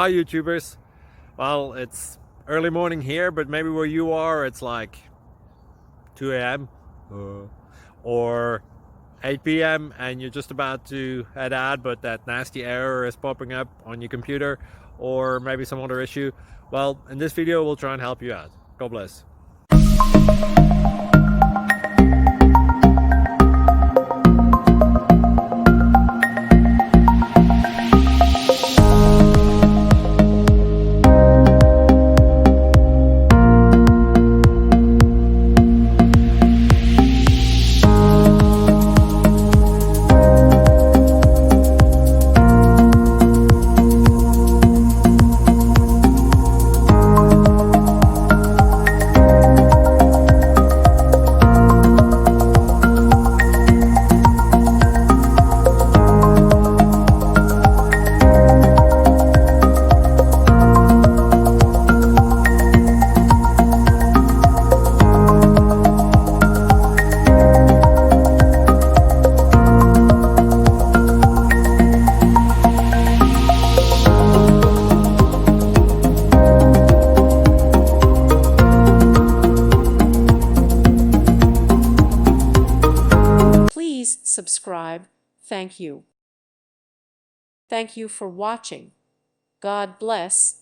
Hi YouTubers. Well, it's early morning here, but maybe where you are it's like 2 a.m. or 8 p.m. and you're just about to head out, but that nasty error is popping up on your computer, or maybe some other issue. Well, in this video we'll try and help you out. God bless. Please subscribe. Thank you. Thank you for watching. God bless.